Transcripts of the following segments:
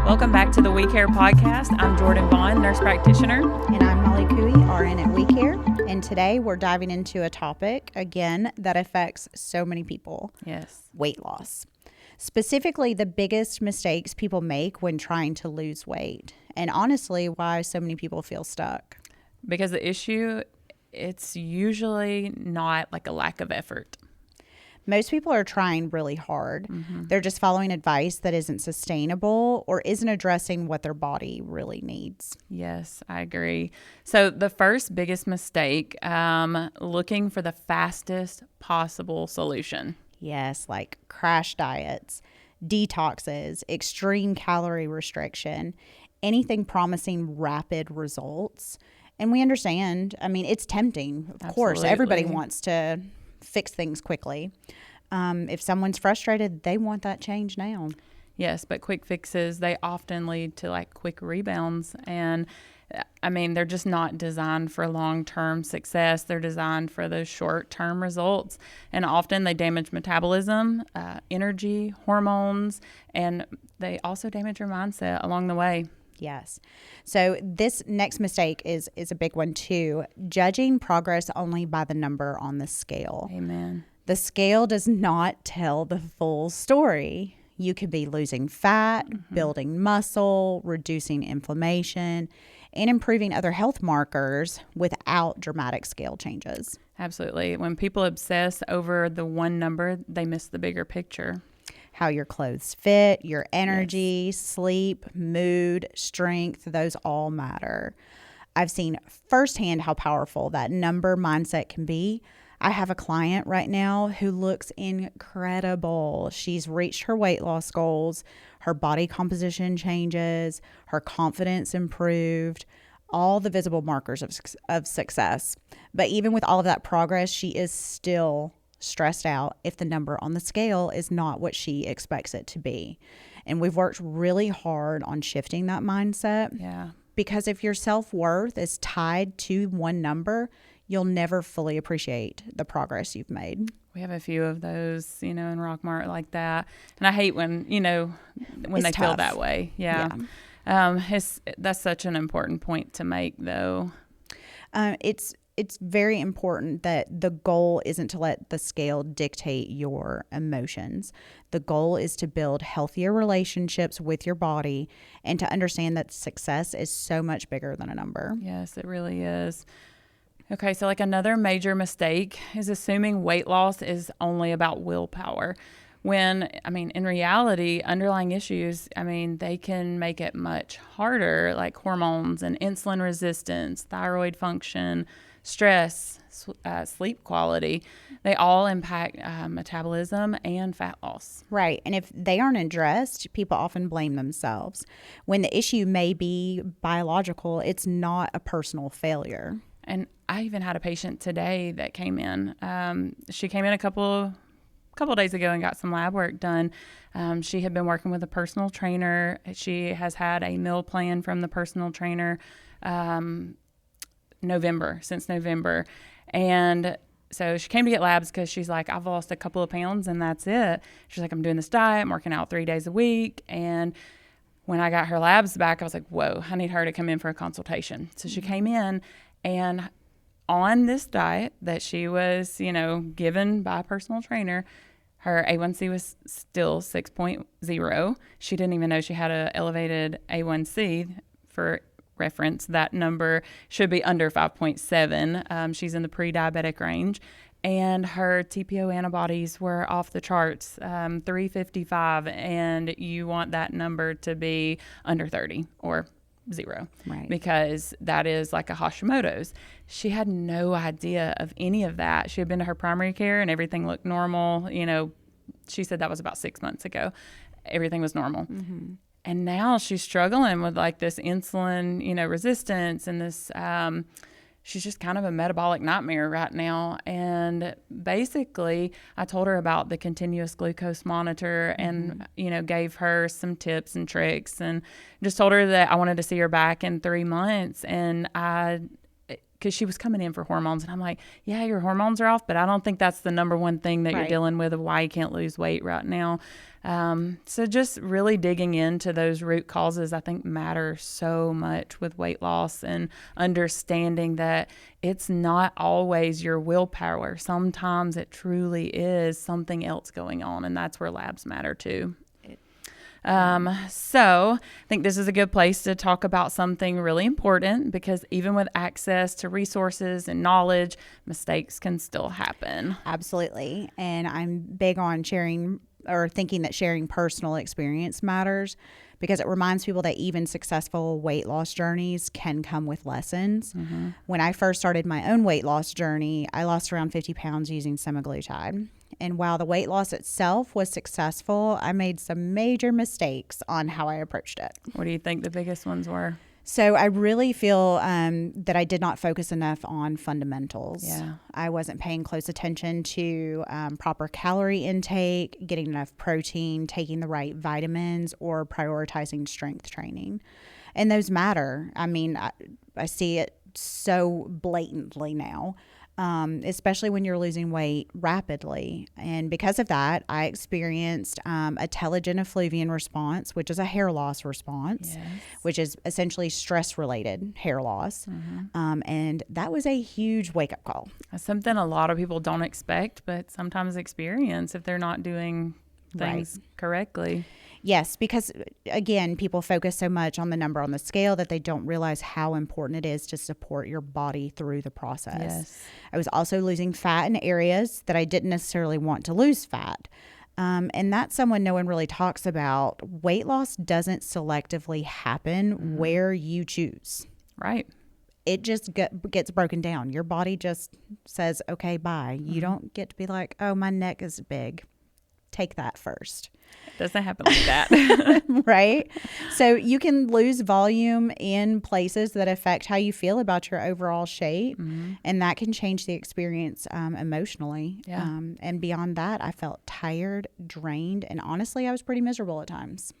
Welcome back to the We Care podcast. I'm Jordan Vaughn, nurse practitioner. And I'm Molly Cooey, RN at We Care. And today we're diving into a topic, again, that affects so many people. Yes. Weight loss. Specifically, the biggest mistakes people make when trying to lose weight. And honestly, why so many people feel stuck. Because the issue, it's usually not like a lack of effort. Most people are trying really hard. Mm-hmm. They're just following advice that isn't sustainable or isn't addressing what their body really needs. Yes, I agree. So the first biggest mistake, looking for the fastest possible solution. Yes, like crash diets, detoxes, extreme calorie restriction, anything promising rapid results. And we understand, it's tempting. Of course, everybody wants to fix things quickly. If someone's frustrated, they want that change now. Yes, but quick fixes, they often lead to like quick rebounds. And they're just not designed for long-term success. They're designed for those short-term results. And often they damage metabolism, energy, hormones, and they also damage your mindset along the way. Yes. So this next mistake is a big one too. Judging progress only by the number on the scale. Amen. The scale does not tell the full story. You could be losing fat, building muscle, reducing inflammation, and improving other health markers without dramatic scale changes. Absolutely. When people obsess over the one number, they miss the bigger picture. How your clothes fit, your energy, sleep, mood, strength, those all matter. I've seen firsthand how powerful that number mindset can be. I have a client right now who looks incredible. She's reached her weight loss goals. Her body composition changes. Her confidence improved. All the visible markers of success. But even with all of that progress, she is still stressed out if the number on the scale is not what she expects it to be. And we've worked really hard on shifting that mindset. Yeah. Because if your self-worth is tied to one number, you'll never fully appreciate the progress you've made. We have a few of those, in Rockmart like that. And I hate when they feel that way. Yeah. That's such an important point to make though. It's very important that the goal isn't to let the scale dictate your emotions. The goal is to build healthier relationships with your body and to understand that success is so much bigger than a number. Yes, it really is. Okay, so like another major mistake is assuming weight loss is only about willpower. When, in reality, underlying issues, they can make it much harder, like hormones and insulin resistance, thyroid function, stress, sleep quality. They all impact metabolism and fat loss. Right. And if they aren't addressed, people often blame themselves. When the issue may be biological, it's not a personal failure. And I even had a patient today that came in. She came in a couple days ago and got some lab work done. She had been working with a personal trainer. She has had a meal plan from the personal trainer since November. And so she came to get labs because she's like, I've lost a couple of pounds and that's it. She's like, I'm doing this diet, I'm working out 3 days a week. And when I got her labs back, I was like, whoa, I need her to come in for a consultation. So she came in, and on this diet that she was, given by a personal trainer, her A1C was still 6.0. She didn't even know she had an elevated A1C. For reference, that number should be under 5.7. She's in the pre-diabetic range. And her TPO antibodies were off the charts, 355. And you want that number to be under 30 or 0. Right. Because that is like a Hashimoto's. She had no idea of any of that. She had been to her primary care and everything looked normal. She said that was about 6 months ago. Everything was normal. Mm-hmm. And now she's struggling with like this insulin, resistance and this, she's just kind of a metabolic nightmare right now. And basically I told her about the continuous glucose monitor and, gave her some tips and tricks and just told her that I wanted to see her back in 3 months. And I because she was coming in for hormones, and I'm like, yeah, your hormones are off, but I don't think that's the number one thing that you're dealing with of why you can't lose weight right now. So just really digging into those root causes, I think, matter so much with weight loss, and understanding that it's not always your willpower. Sometimes it truly is something else going on, and that's where labs matter too. So I think this is a good place to talk about something really important, because even with access to resources and knowledge, mistakes can still happen. Absolutely. And I'm big on sharing, or thinking that sharing personal experience matters, because it reminds people that even successful weight loss journeys can come with lessons. Mm-hmm. When I first started my own weight loss journey, I lost around 50 pounds using semaglutide. And while the weight loss itself was successful, I made some major mistakes on how I approached it. What do you think the biggest ones were? So I really feel that I did not focus enough on fundamentals. Yeah. I wasn't paying close attention to proper calorie intake, getting enough protein, taking the right vitamins, or prioritizing strength training. And those matter. I mean, I see it so blatantly now. Especially when you're losing weight rapidly. And because of that, I experienced a telogen effluvium response, which is a hair loss response, which is essentially stress-related hair loss. Mm-hmm. And that was a huge wake-up call. That's something a lot of people don't expect, but sometimes experience if they're not doing things correctly. Yes, because again, people focus so much on the number on the scale that they don't realize how important it is to support your body through the process. Yes. I was also losing fat in areas that I didn't necessarily want to lose fat. And that's someone no one really talks about. Weight loss doesn't selectively happen where you choose. Right. It just gets broken down. Your body just says, okay, bye. You don't get to be like, oh, my neck is big. Take that first. It doesn't happen like that. Right? So you can lose volume in places that affect how you feel about your overall shape. Mm-hmm. And that can change the experience emotionally. Yeah. And beyond that, I felt tired, drained, and honestly, I was pretty miserable at times.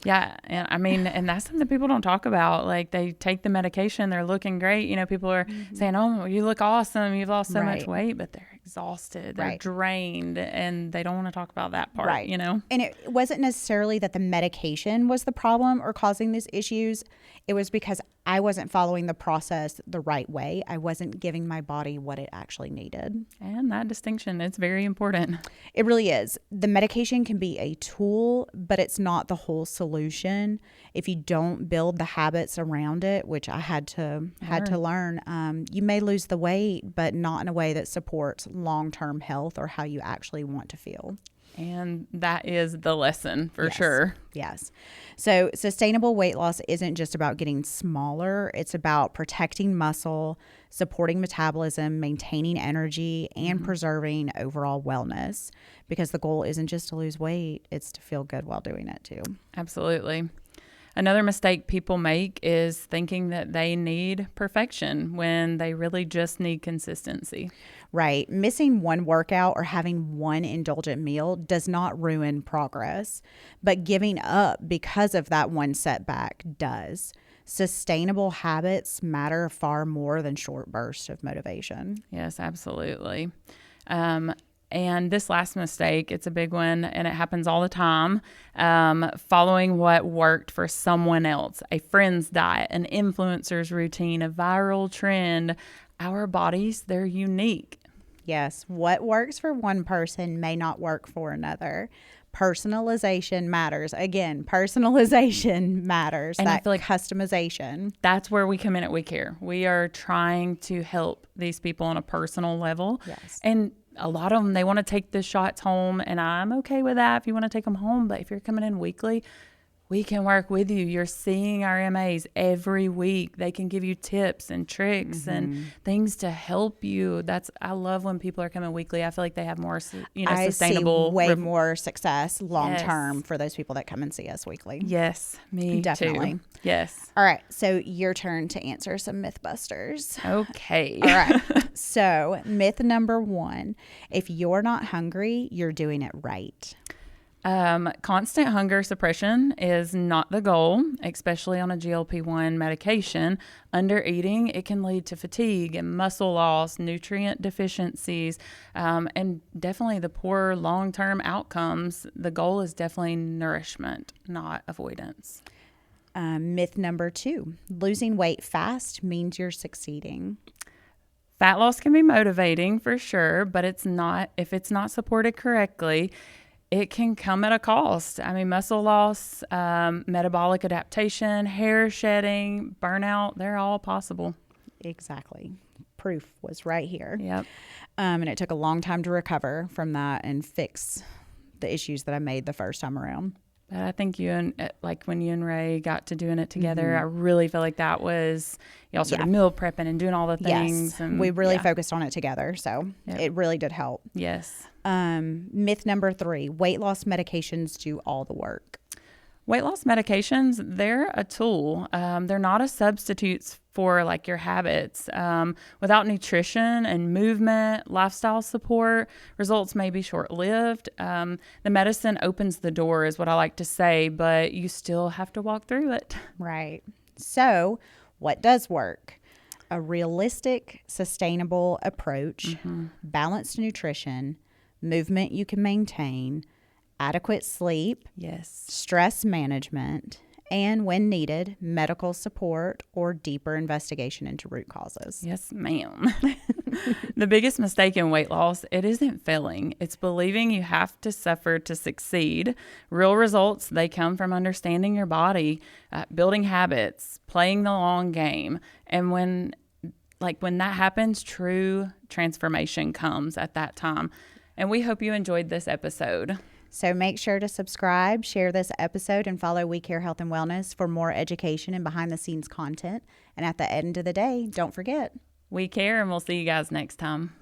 Yeah. And I mean, and that's something people don't talk about. Like, they take the medication, they're looking great. You know, people are saying, oh, you look awesome. You've lost so much weight, but they're exhausted. They're drained, and they don't want to talk about that part, you know? And it wasn't necessarily that the medication was the problem or causing these issues. It was because I wasn't following the process the right way. I wasn't giving my body what it actually needed. And that distinction, it's very important. It really is. The medication can be a tool, but it's not the whole solution. If you don't build the habits around it, which I had to learn, you may lose the weight, but not in a way that supports long-term health or how you actually want to feel. And that is the lesson for sure. Yes. So sustainable weight loss isn't just about getting smaller. It's about protecting muscle, supporting metabolism, maintaining energy, and preserving overall wellness. Because the goal isn't just to lose weight, it's to feel good while doing it too. Absolutely. Another mistake people make is thinking that they need perfection when they really just need consistency. Right. Missing one workout or having one indulgent meal does not ruin progress, but giving up because of that one setback does. Sustainable habits matter far more than short bursts of motivation. Yes, absolutely. And this last mistake, it's a big one, and it happens all the time. Following what worked for someone else, a friend's diet, an influencer's routine, a viral trend. Our bodies, they're unique. Yes. What works for one person may not work for another. Personalization matters. Again, personalization matters. And I feel like customization. That's where we come in at We Care. We are trying to help these people on a personal level. Yes. And a lot of them, they want to take the shots home, and I'm okay with that if you want to take them home. But if you're coming in weekly, we can work with you. You're seeing our MAs every week. They can give you tips and tricks and things to help you. I love when people are coming weekly. I feel like they have more, sustainable. I see way more success long term for those people that come and see us weekly. Yes, me definitely. Too. Yes. All right. So your turn to answer some Mythbusters. Okay. All right. So myth number 1, if you're not hungry, you're doing it right. Constant hunger suppression is not the goal, especially on a GLP-1 medication. Under eating, it can lead to fatigue and muscle loss, nutrient deficiencies, and definitely the poor long-term outcomes. The goal is definitely nourishment, not avoidance. Myth number 2, losing weight fast means you're succeeding. Fat loss can be motivating for sure, but if it's not supported correctly, it can come at a cost. I mean, muscle loss, metabolic adaptation, hair shedding, burnout, they're all possible. Exactly. Proof was right here. Yep. And it took a long time to recover from that and fix the issues that I made the first time around. But I think when you and Ray got to doing it together, I really feel like that was, y'all started meal prepping and doing all the things. Yes, and we really focused on it together. So it really did help. Yes. Myth number 3, weight loss medications do all the work. Weight loss medications, they're a tool. They're not a substitute for like your habits. Without nutrition and movement, lifestyle support, results may be short-lived. The medicine opens the door is what I like to say, but you still have to walk through it. Right. So what does work? A realistic, sustainable approach, balanced nutrition, movement you can maintain, adequate sleep, yes, stress management, and when needed, medical support or deeper investigation into root causes. Yes, ma'am. The biggest mistake in weight loss, it isn't failing. It's believing you have to suffer to succeed. Real results, they come from understanding your body, building habits, playing the long game. And when that happens, true transformation comes at that time. And we hope you enjoyed this episode. So make sure to subscribe, share this episode, and follow We Care Health and Wellness for more education and behind-the-scenes content. And at the end of the day, don't forget, we care, and we'll see you guys next time.